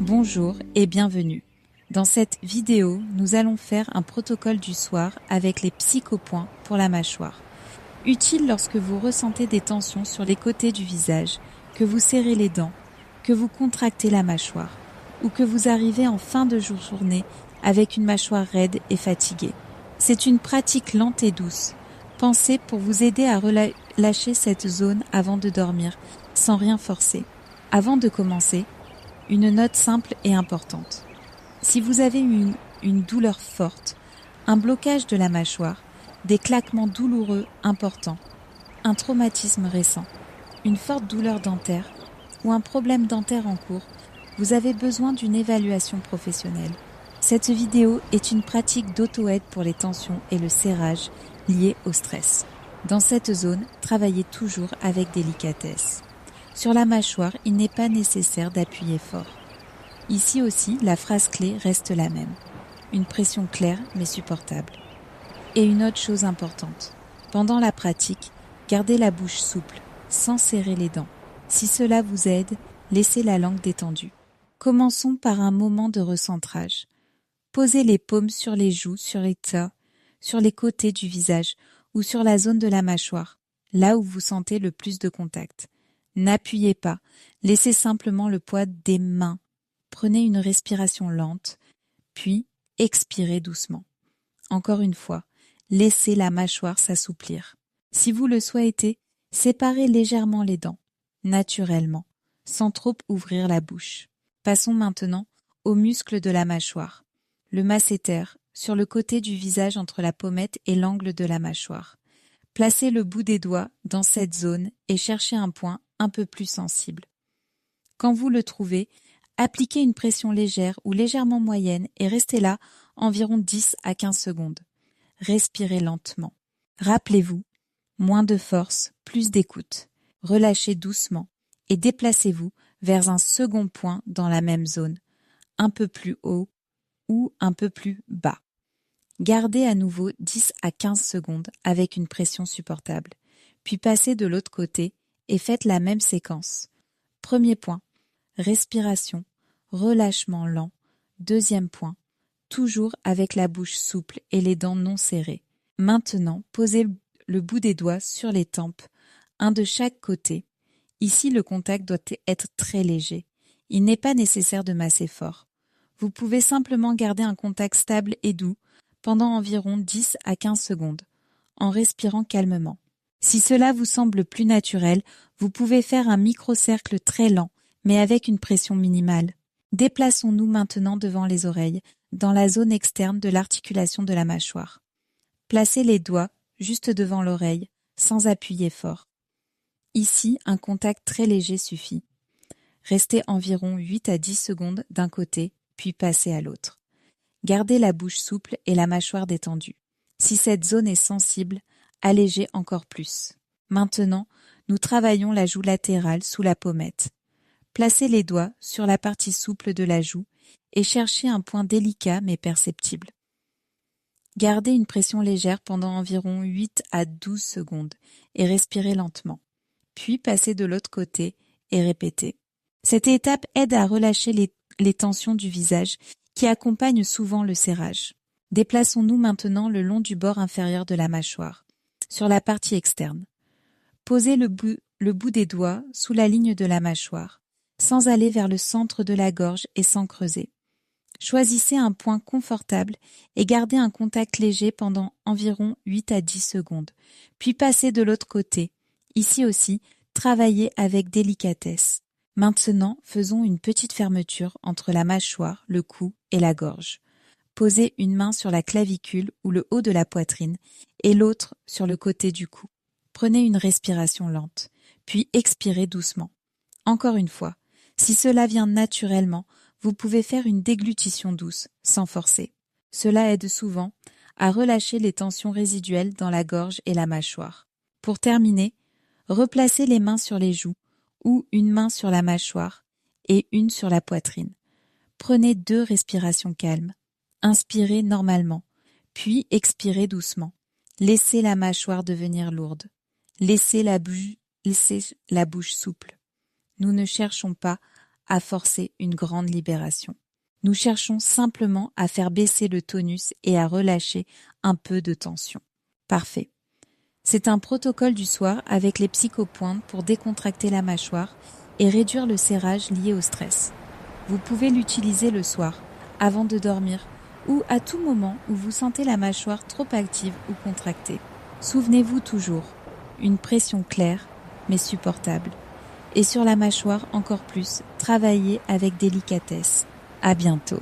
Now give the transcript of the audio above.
Bonjour et bienvenue. Dans cette vidéo, nous allons faire un protocole du soir avec les psychopoints pour la mâchoire. Utile lorsque vous ressentez des tensions sur les côtés du visage, que vous serrez les dents, que vous contractez la mâchoire ou que vous arrivez en fin de journée avec une mâchoire raide et fatiguée. C'est une pratique lente et douce, pensée pour vous aider à relâcher cette zone avant de dormir, sans rien forcer. Avant de commencer, une note simple et importante. Si vous avez une douleur forte, un blocage de la mâchoire, des claquements douloureux importants, un traumatisme récent, une forte douleur dentaire ou un problème dentaire en cours, vous avez besoin d'une évaluation professionnelle. Cette vidéo est une pratique d'auto-aide pour les tensions et le serrage liés au stress. Dans cette zone, travaillez toujours avec délicatesse. Sur la mâchoire, il n'est pas nécessaire d'appuyer fort. Ici aussi, la phrase clé reste la même. Une pression claire mais supportable. Et une autre chose importante. Pendant la pratique, gardez la bouche souple, sans serrer les dents. Si cela vous aide, laissez la langue détendue. Commençons par un moment de recentrage. Posez les paumes sur les joues, sur les côtés du visage ou sur la zone de la mâchoire, là où vous sentez le plus de contact. N'appuyez pas, laissez simplement le poids des mains. Prenez une respiration lente, puis expirez doucement. Encore une fois, laissez la mâchoire s'assouplir. Si vous le souhaitez, séparez légèrement les dents, naturellement, sans trop ouvrir la bouche. Passons maintenant aux muscles de la mâchoire. Le masséter, sur le côté du visage entre la pommette et l'angle de la mâchoire. Placez le bout des doigts dans cette zone et cherchez un point un peu plus sensible. Quand vous le trouvez, appliquez une pression légère ou légèrement moyenne et restez là environ 10 à 15 secondes. Respirez lentement. Rappelez-vous, moins de force, plus d'écoute. Relâchez doucement et déplacez-vous vers un second point dans la même zone, un peu plus haut ou un peu plus bas. Gardez à nouveau 10 à 15 secondes avec une pression supportable, puis passez de l'autre côté et faites la même séquence. Premier point, respiration, relâchement lent. Deuxième point, toujours avec la bouche souple et les dents non serrées. Maintenant, posez le bout des doigts sur les tempes, un de chaque côté. Ici, le contact doit être très léger. Il n'est pas nécessaire de masser fort. Vous pouvez simplement garder un contact stable et doux pendant environ 10 à 15 secondes, en respirant calmement. Si cela vous semble plus naturel, vous pouvez faire un micro-cercle très lent, mais avec une pression minimale. Déplaçons-nous maintenant devant les oreilles, dans la zone externe de l'articulation de la mâchoire. Placez les doigts juste devant l'oreille, sans appuyer fort. Ici, un contact très léger suffit. Restez environ 8 à 10 secondes d'un côté, puis passez à l'autre. Gardez la bouche souple et la mâchoire détendue. Si cette zone est sensible, allégez encore plus. Maintenant, nous travaillons la joue latérale sous la pommette. Placez les doigts sur la partie souple de la joue et cherchez un point délicat mais perceptible. Gardez une pression légère pendant environ 8 à 12 secondes et respirez lentement. Puis passez de l'autre côté et répétez. Cette étape aide à relâcher les tensions du visage qui accompagnent souvent le serrage. Déplaçons-nous maintenant le long du bord inférieur de la mâchoire, sur la partie externe. Posez le bout des doigts sous la ligne de la mâchoire, sans aller vers le centre de la gorge et sans creuser. Choisissez un point confortable et gardez un contact léger pendant environ 8 à 10 secondes, puis passez de l'autre côté. Ici aussi, travaillez avec délicatesse. Maintenant, faisons une petite fermeture entre la mâchoire, le cou et la gorge. Posez une main sur la clavicule ou le haut de la poitrine et l'autre sur le côté du cou. Prenez une respiration lente, puis expirez doucement. Encore une fois, si cela vient naturellement, vous pouvez faire une déglutition douce, sans forcer. Cela aide souvent à relâcher les tensions résiduelles dans la gorge et la mâchoire. Pour terminer, replacez les mains sur les joues ou une main sur la mâchoire et une sur la poitrine. Prenez 2 respirations calmes. Inspirez normalement, puis expirez doucement. Laissez la mâchoire devenir lourde. Laissez la bouche souple. Nous ne cherchons pas à forcer une grande libération. Nous cherchons simplement à faire baisser le tonus et à relâcher un peu de tension. Parfait. C'est un protocole du soir avec les psychopointes pour décontracter la mâchoire et réduire le serrage lié au stress. Vous pouvez l'utiliser le soir, avant de dormir, ou à tout moment où vous sentez la mâchoire trop active ou contractée. Souvenez-vous toujours, une pression claire, mais supportable. Et sur la mâchoire encore plus, travaillez avec délicatesse. À bientôt.